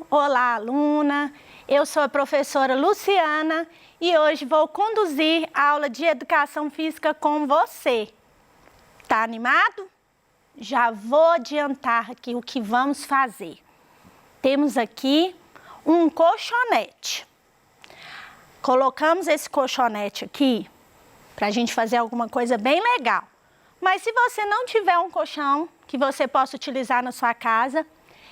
olá aluna, eu sou a professora Luciana e hoje vou conduzir a aula de Educação Física com você. Tá animado? Já vou adiantar aqui o que vamos fazer. Temos aqui um colchonete. Colocamos esse colchonete aqui para a gente fazer alguma coisa bem legal. Mas se você não tiver um colchão que você possa utilizar na sua casa,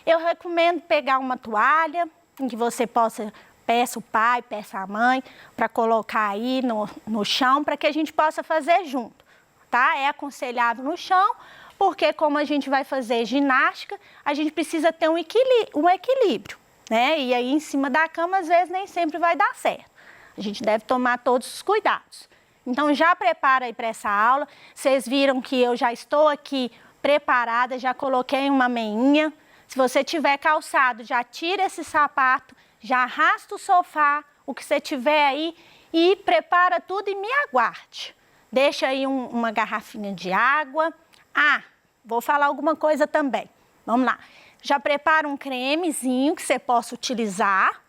eu recomendo pegar uma toalha em que você possa, peça o pai, peça a mãe, para colocar aí no chão, para que a gente possa fazer junto, tá? É aconselhável no chão, porque como a gente vai fazer ginástica, a gente precisa ter um equilíbrio, né? E aí em cima da cama, às vezes, nem sempre vai dar certo. A gente deve tomar todos os cuidados. Então, já prepara aí para essa aula. Vocês viram que eu já estou aqui preparada, já coloquei uma meinha. Se você tiver calçado, já tira esse sapato, já arrasta o sofá, o que você tiver aí, e prepara tudo e me aguarde. Deixa aí uma garrafinha de água. Ah, vou falar alguma coisa também. Vamos lá. Já prepara um cremezinho que você possa utilizar,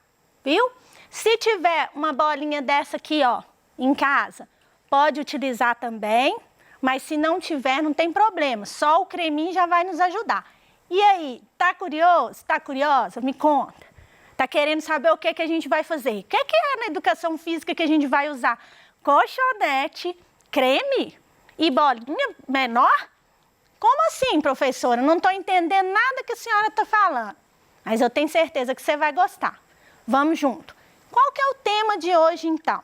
viu? Se tiver uma bolinha dessa aqui, ó, em casa, pode utilizar também, mas se não tiver, não tem problema. Só o creminho já vai nos ajudar. E aí, tá curioso? Tá curiosa? Me conta. Tá querendo saber o que a gente vai fazer? O que é na educação física que a gente vai usar? Colchonete, creme e bolinha menor? Como assim, professora? Não estou entendendo nada que a senhora está falando. Mas eu tenho certeza que você vai gostar. Vamos junto. Qual que é o tema de hoje, então?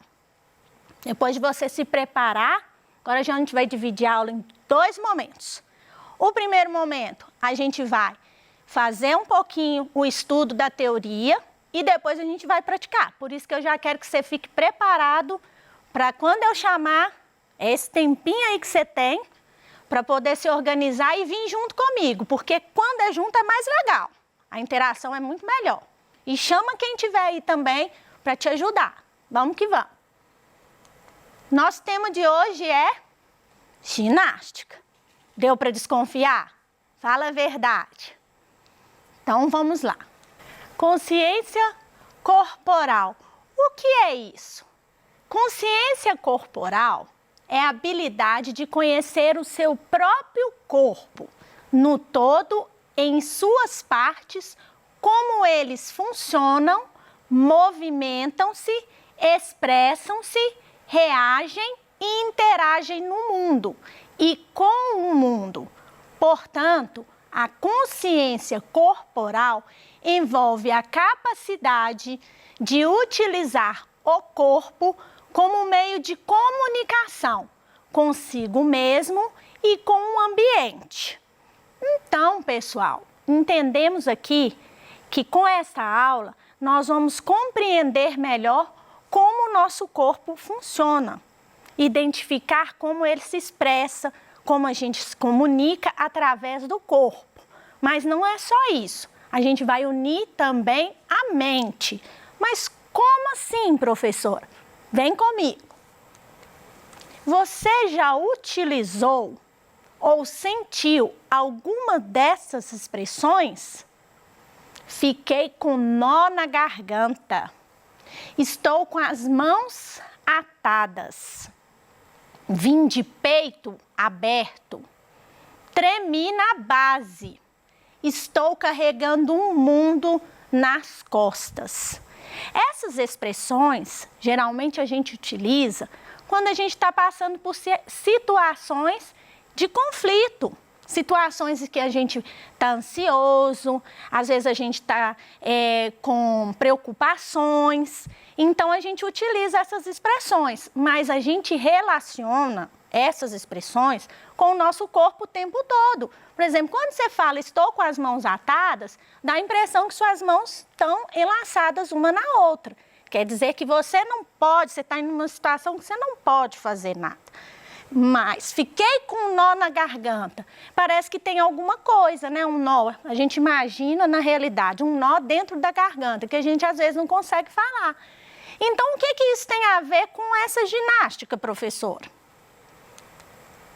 Depois de você se preparar, agora a gente vai dividir a aula em 2 momentos. O primeiro momento, a gente vai fazer um pouquinho o estudo da teoria e depois a gente vai praticar. Por isso que eu já quero que você fique preparado para quando eu chamar, esse tempinho aí que você tem, para poder se organizar e vir junto comigo, porque quando é junto é mais legal. A interação é muito melhor. E chama quem tiver aí também para te ajudar. Vamos que vamos. Nosso tema de hoje é ginástica. Deu para desconfiar? Fala a verdade. Então, vamos lá. Consciência corporal. O que é isso? Consciência corporal é a habilidade de conhecer o seu próprio corpo, no todo, em suas partes, como eles funcionam, movimentam-se, expressam-se, reagem e interagem no mundo e com o mundo. Portanto, a consciência corporal envolve a capacidade de utilizar o corpo como meio de comunicação consigo mesmo e com o ambiente. Então, pessoal, entendemos aqui que com essa aula nós vamos compreender melhor como o nosso corpo funciona, identificar como ele se expressa, como a gente se comunica através do corpo. Mas não é só isso, a gente vai unir também a mente. Mas como assim, professora? Vem comigo. Você já utilizou ou sentiu alguma dessas expressões? Fiquei com nó na garganta. Estou com as mãos atadas. Vim de peito aberto. Tremi na base. Estou carregando um mundo nas costas. Essas expressões, geralmente a gente utiliza quando a gente está passando por situações de conflito. Situações em que a gente está ansioso, às vezes a gente está com preocupações. Então, a gente utiliza essas expressões, mas a gente relaciona essas expressões com o nosso corpo o tempo todo. Por exemplo, quando você fala estou com as mãos atadas, dá a impressão que suas mãos estão enlaçadas uma na outra. Quer dizer que você não pode, você está em uma situação que você não pode fazer nada. Mas fiquei com um nó na garganta. Parece que tem alguma coisa, né? Um nó. A gente imagina, na realidade, um nó dentro da garganta, que a gente às vezes não consegue falar. Então, o que isso tem a ver com essa ginástica, professora?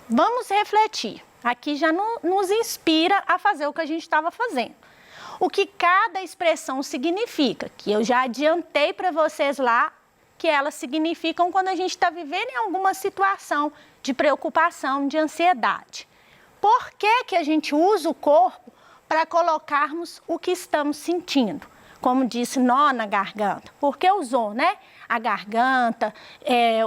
Vamos refletir. Aqui já nos inspira a fazer o que a gente estava fazendo. o que cada expressão significa, que eu já adiantei para vocês lá, que elas significam quando a gente está vivendo em alguma situação de preocupação, de ansiedade. Por que que a gente usa o corpo para colocarmos o que estamos sentindo? Como disse, nó na garganta, porque usou, né? A garganta,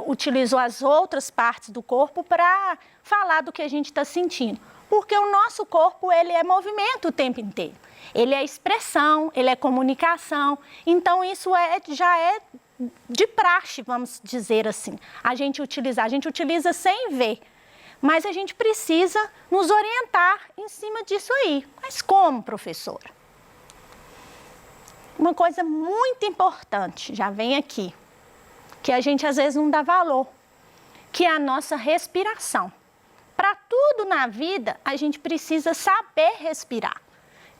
utilizou as outras partes do corpo para falar do que a gente está sentindo. Porque o nosso corpo, ele é movimento o tempo inteiro. Ele é expressão, ele é comunicação. Então, isso já é de praxe, vamos dizer assim. A gente utiliza sem ver. Mas a gente precisa nos orientar em cima disso aí. Mas como, professora? Uma coisa muito importante, já vem aqui, que a gente às vezes não dá valor, que é a nossa respiração. Para tudo na vida, a gente precisa saber respirar.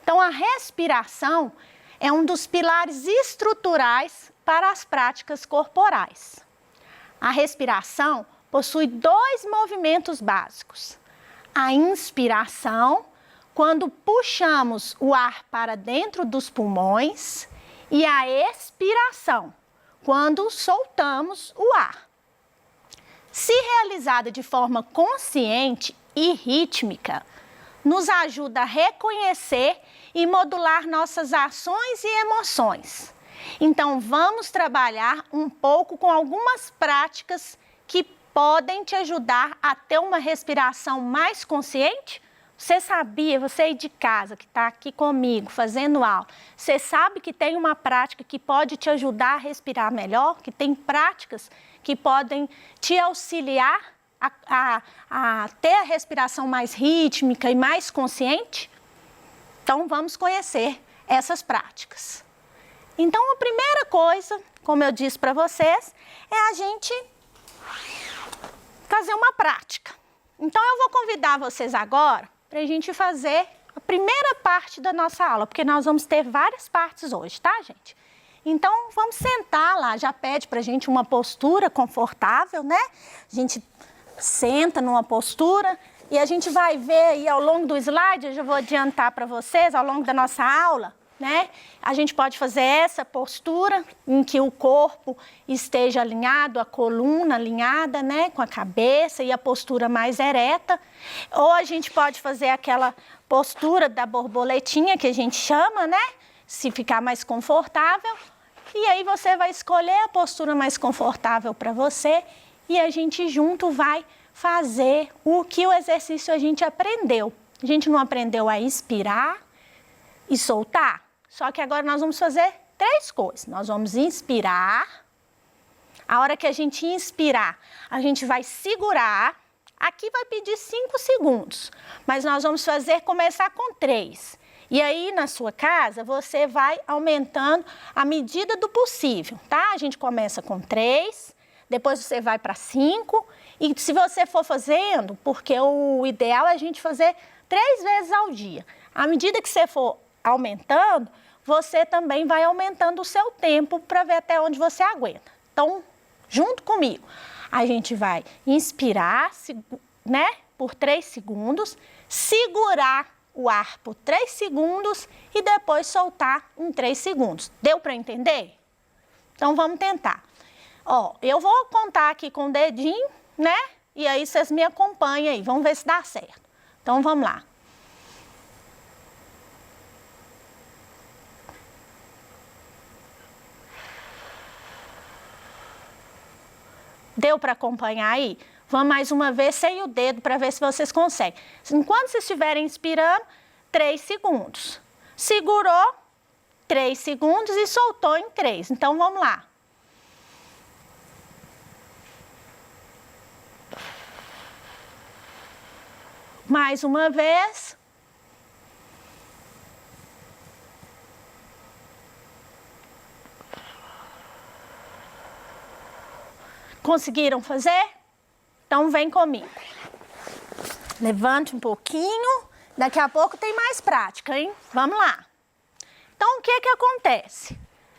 Então, a respiração é um dos pilares estruturais para as práticas corporais. A respiração possui 2 movimentos básicos. A inspiração, quando puxamos o ar para dentro dos pulmões, e a expiração, quando soltamos o ar. Se realizada de forma consciente e rítmica, nos ajuda a reconhecer e modular nossas ações e emoções. Então, vamos trabalhar um pouco com algumas práticas que podem te ajudar a ter uma respiração mais consciente? Você sabia, você aí de casa que está aqui comigo fazendo aula, você sabe que tem uma prática que pode te ajudar a respirar melhor? Que tem práticas que podem te auxiliar a ter a respiração mais rítmica e mais consciente? Então, vamos conhecer essas práticas. Então, a primeira coisa, como eu disse para vocês, é a gente fazer uma prática. Então, eu vou convidar vocês agora para a gente fazer a primeira parte da nossa aula, porque nós vamos ter várias partes hoje, tá, gente? Então, vamos sentar lá, já pede para a gente uma postura confortável, né? A gente senta numa postura e a gente vai ver aí ao longo do slide, eu já vou adiantar para vocês, ao longo da nossa aula, né? A gente pode fazer essa postura em que o corpo esteja alinhado, a coluna alinhada, né? Com a cabeça e a postura mais ereta. Ou a gente pode fazer aquela postura da borboletinha que a gente chama, né? Se ficar mais confortável. E aí você vai escolher a postura mais confortável para você e a gente junto vai fazer o que o exercício a gente aprendeu. A gente não aprendeu a inspirar e soltar? Só que agora nós vamos fazer 3 coisas. Nós vamos inspirar. A hora que a gente inspirar, a gente vai segurar. Aqui vai pedir 5 segundos, mas nós vamos começar com 3. E aí, na sua casa, você vai aumentando à medida do possível, tá? A gente começa com 3, depois você vai para 5. E se você for fazendo, porque o ideal é a gente fazer 3 vezes ao dia. À medida que você for aumentando, você também vai aumentando o seu tempo para ver até onde você aguenta. Então, junto comigo, a gente vai inspirar, né, por 3 segundos, segurar o ar por 3 segundos e depois soltar em 3 segundos. Deu para entender? Então, vamos tentar. Ó, eu vou contar aqui com o dedinho, né? E aí vocês me acompanham aí, vamos ver se dá certo. Então, vamos lá. Deu para acompanhar aí? Vamos mais uma vez sem o dedo para ver se vocês conseguem. Enquanto vocês estiverem inspirando, 3 segundos. Segurou, 3 segundos e soltou em 3. Então, vamos lá. Mais uma vez. Conseguiram fazer? Então, vem comigo. Levante um pouquinho. Daqui a pouco tem mais prática, hein? Vamos lá. Então, o que que acontece?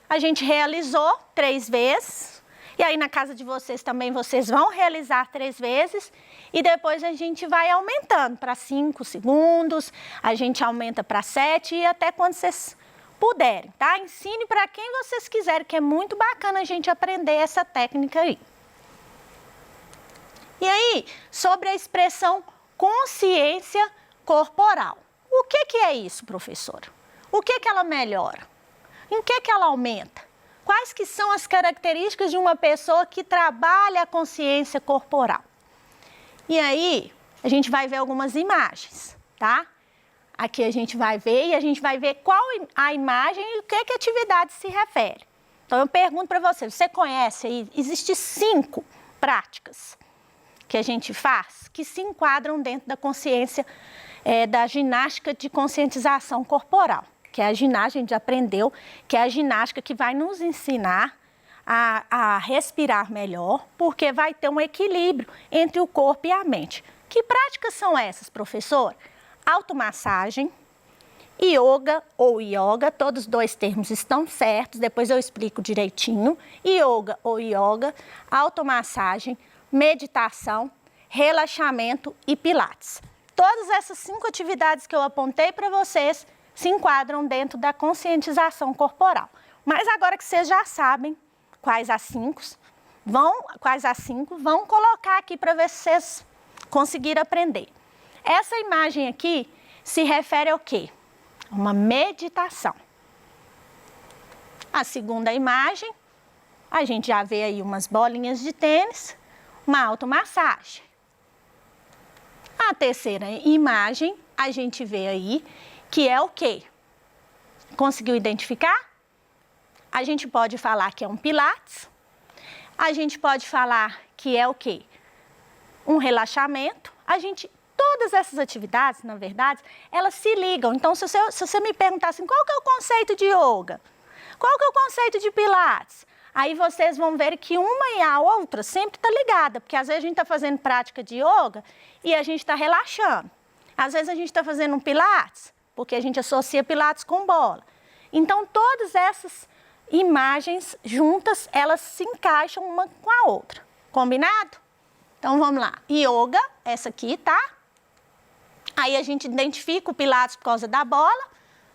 A gente realizou 3 vezes. E aí, na casa de vocês também, vocês vão realizar 3 vezes. E depois a gente vai aumentando para 5 segundos. A gente aumenta para 7 e até quando vocês puderem, tá? Ensine para quem vocês quiserem, que é muito bacana a gente aprender essa técnica aí. E aí, sobre a expressão consciência corporal. O que é isso, professora? O que ela melhora? Em que ela aumenta? Quais que são as características de uma pessoa que trabalha a consciência corporal? E aí, a gente vai ver algumas imagens, tá? Aqui a gente vai ver e a gente vai ver qual a imagem e o que a atividade se refere. Então, eu pergunto para você, você conhece aí? Existem 5 práticas que a gente faz que se enquadram dentro da consciência, da ginástica de conscientização corporal, que é a ginástica, a gente aprendeu, que é a ginástica que vai nos ensinar a respirar melhor, porque vai ter um equilíbrio entre o corpo e a mente. Que práticas são essas, professor? Automassagem, yoga ou yoga, todos os 2 termos estão certos, depois eu explico direitinho. Yoga ou yoga, automassagem, meditação, relaxamento e pilates. Todas essas 5 atividades que eu apontei para vocês se enquadram dentro da conscientização corporal. Mas agora que vocês já sabem quais as 5, vão colocar aqui para ver se vocês conseguiram aprender. Essa imagem aqui se refere ao quê? Uma meditação. A segunda imagem, a gente já vê aí umas bolinhas de tênis, uma automassagem. A terceira imagem, a gente vê aí que é o quê? Conseguiu identificar? A gente pode falar que é um pilates, a gente pode falar que é o quê? Um relaxamento. Todas essas atividades, na verdade, elas se ligam. Então, se você me perguntar assim, qual que é o conceito de yoga? Qual que é o conceito de pilates? Aí vocês vão ver que uma e a outra sempre está ligada, porque às vezes a gente está fazendo prática de yoga e a gente está relaxando. Às vezes a gente está fazendo um pilates, porque a gente associa pilates com bola. Então, todas essas imagens juntas, elas se encaixam uma com a outra. Combinado? Então, vamos lá. Yoga, essa aqui, tá? Aí a gente identifica o pilates por causa da bola,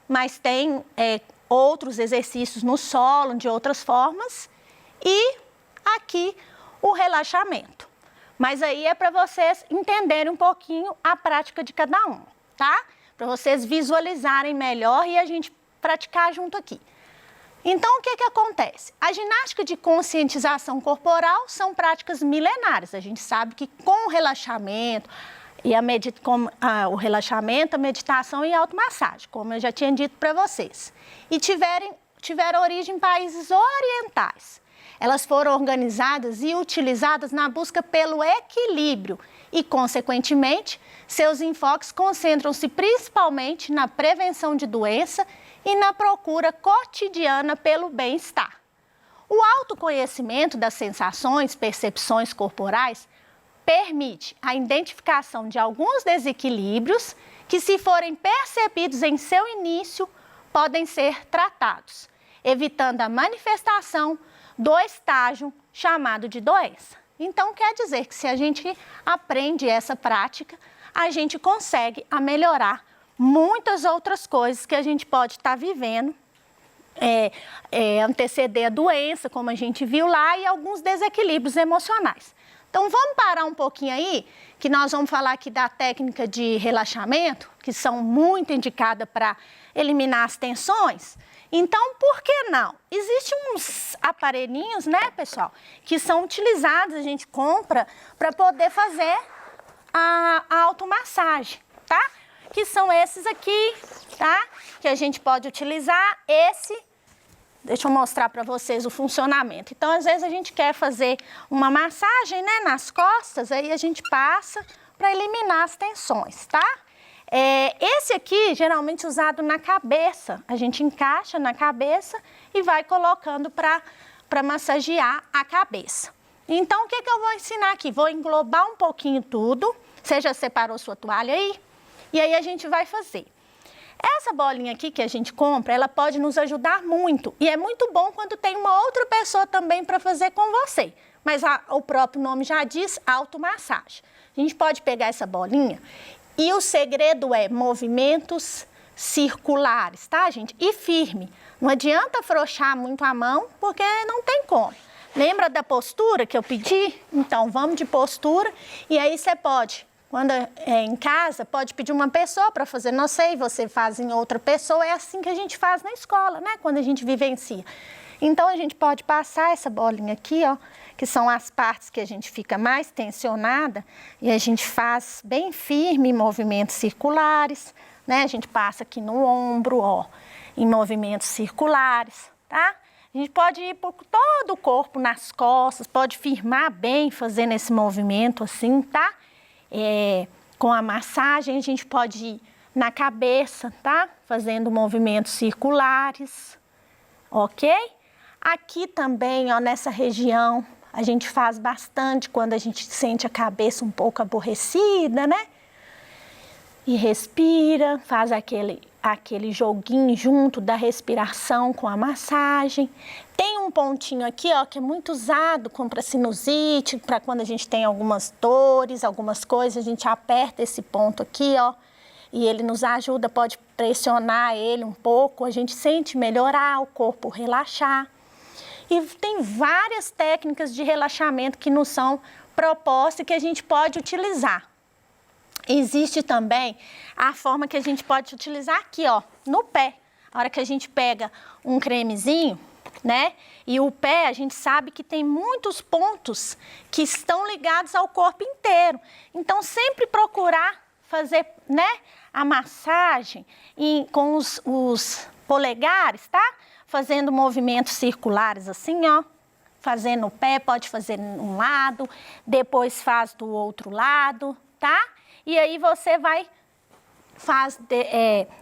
mas tem outros exercícios no solo, de outras formas. E aqui o relaxamento. Mas aí é para vocês entenderem um pouquinho a prática de cada um, tá? Para vocês visualizarem melhor e a gente praticar junto aqui. Então, o que acontece? A ginástica de conscientização corporal são práticas milenares. A gente sabe que com o relaxamento, o relaxamento, a meditação e a automassagem, como eu já tinha dito para vocês. E tiveram origem em países orientais. Elas foram organizadas e utilizadas na busca pelo equilíbrio e, consequentemente, seus enfoques concentram-se principalmente na prevenção de doença e na procura cotidiana pelo bem-estar. O autoconhecimento das sensações, percepções corporais permite a identificação de alguns desequilíbrios que, se forem percebidos em seu início, podem ser tratados, evitando a manifestação do estágio chamado de doença. Então, quer dizer que se a gente aprende essa prática, a gente consegue melhorar muitas outras coisas que a gente pode estar vivendo, anteceder a doença, como a gente viu lá, e alguns desequilíbrios emocionais. Então, vamos parar um pouquinho aí, que nós vamos falar aqui da técnica de relaxamento, que são muito indicadas para eliminar as tensões. Então, por que não? Existem uns aparelhinhos, né, pessoal, que são utilizados, a gente compra para poder fazer a automassagem, tá? Que são esses aqui, tá? Que a gente pode utilizar. Deixa eu mostrar para vocês o funcionamento. Então, às vezes a gente quer fazer uma massagem, né, nas costas, aí a gente passa para eliminar as tensões, tá? Esse aqui, geralmente usado na cabeça, a gente encaixa na cabeça e vai colocando para massagear a cabeça. Então, o que eu vou ensinar aqui? Vou englobar um pouquinho tudo. Você já separou sua toalha aí? E aí a gente vai fazer. Essa bolinha aqui que a gente compra, ela pode nos ajudar muito. E é muito bom quando tem uma outra pessoa também para fazer com você. Mas o próprio nome já diz automassagem. A gente pode pegar essa bolinha e o segredo é movimentos circulares, tá, gente? E firme. Não adianta afrouxar muito a mão, porque não tem como. Lembra da postura que eu pedi? Então, vamos de postura. E aí você pode, quando é em casa, pode pedir uma pessoa para fazer, não sei, você faz em outra pessoa. É assim que a gente faz na escola, né? Quando a gente vivencia. Então, a gente pode passar essa bolinha aqui, ó, que são as partes que a gente fica mais tensionada, e a gente faz bem firme movimentos circulares, né? A gente passa aqui no ombro, ó, em movimentos circulares, tá? A gente pode ir por todo o corpo, nas costas, pode firmar bem fazendo esse movimento assim, tá? Com a massagem, a gente pode ir na cabeça, tá? Fazendo movimentos circulares, ok? Aqui também, ó, nessa região, a gente faz bastante quando a gente sente a cabeça um pouco aborrecida, né? E respira, faz aquele joguinho junto da respiração com a massagem. Tem um pontinho aqui, ó, que é muito usado para sinusite, para quando a gente tem algumas dores, algumas coisas, a gente aperta esse ponto aqui, ó, e ele nos ajuda, pode pressionar ele um pouco, a gente sente melhorar, o corpo relaxar. E tem várias técnicas de relaxamento que nos são propostas e que a gente pode utilizar. Existe também a forma que a gente pode utilizar aqui, ó, no pé. A hora que a gente pega um cremezinho, né? E o pé, a gente sabe que tem muitos pontos que estão ligados ao corpo inteiro. Então, sempre procurar fazer, né, a massagem com os polegares, tá? Fazendo movimentos circulares assim, ó. Fazendo o pé, pode fazer um lado, depois faz do outro lado, tá? E aí você faz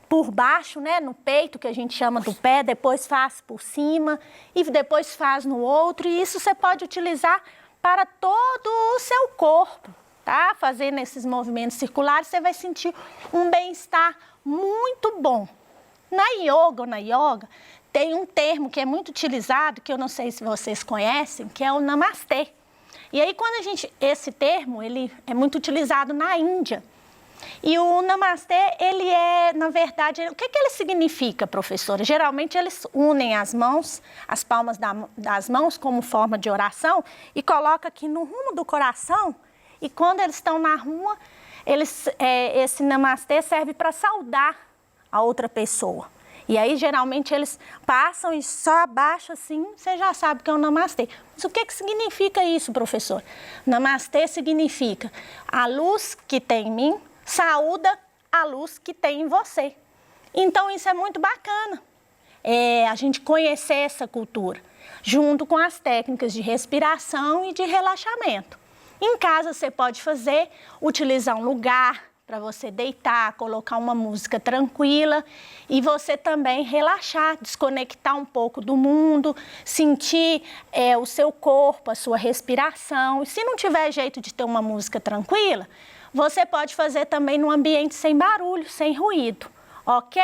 por baixo, né, no peito, que a gente chama do pé, depois faz por cima e depois faz no outro. E isso você pode utilizar para todo o seu corpo, tá? Fazendo esses movimentos circulares, você vai sentir um bem-estar muito bom. Na yoga, tem um termo que é muito utilizado, que eu não sei se vocês conhecem, que é o namastê. E aí, esse termo, ele é muito utilizado na Índia. E o namastê, ele é, na verdade, o que ele significa, professora? Geralmente, eles unem as mãos, as palmas das mãos como forma de oração e colocam aqui no rumo do coração. E quando eles estão na rua, esse namastê serve para saudar a outra pessoa. E aí, geralmente, eles passam e só abaixam assim, você já sabe que é um namastê. Mas o que significa isso, professor? Namastê significa a luz que tem em mim saúda a luz que tem em você. Então, isso é muito bacana, a gente conhecer essa cultura, junto com as técnicas de respiração e de relaxamento. Em casa, você pode utilizar um lugar para você deitar, colocar uma música tranquila e você também relaxar, desconectar um pouco do mundo, sentir o seu corpo, a sua respiração. E se não tiver jeito de ter uma música tranquila, você pode fazer também num ambiente sem barulho, sem ruído, ok?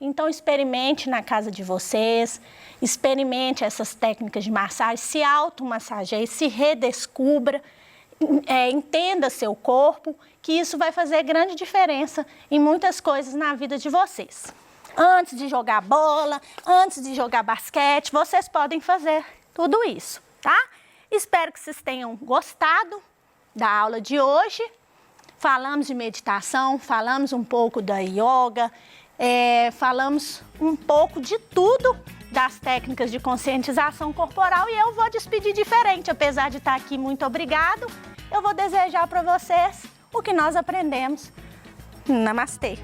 Então, experimente na casa de vocês, experimente essas técnicas de massagem, se automassageie, se redescubra, entenda seu corpo, que isso vai fazer grande diferença em muitas coisas na vida de vocês. Antes de jogar bola, antes de jogar basquete, vocês podem fazer tudo isso, tá? Espero que vocês tenham gostado da aula de hoje. Falamos de meditação, falamos um pouco da yoga, falamos um pouco de tudo das técnicas de conscientização corporal e eu vou despedir diferente, apesar de estar aqui, muito obrigado. Eu vou desejar para vocês o que nós aprendemos. Namastê!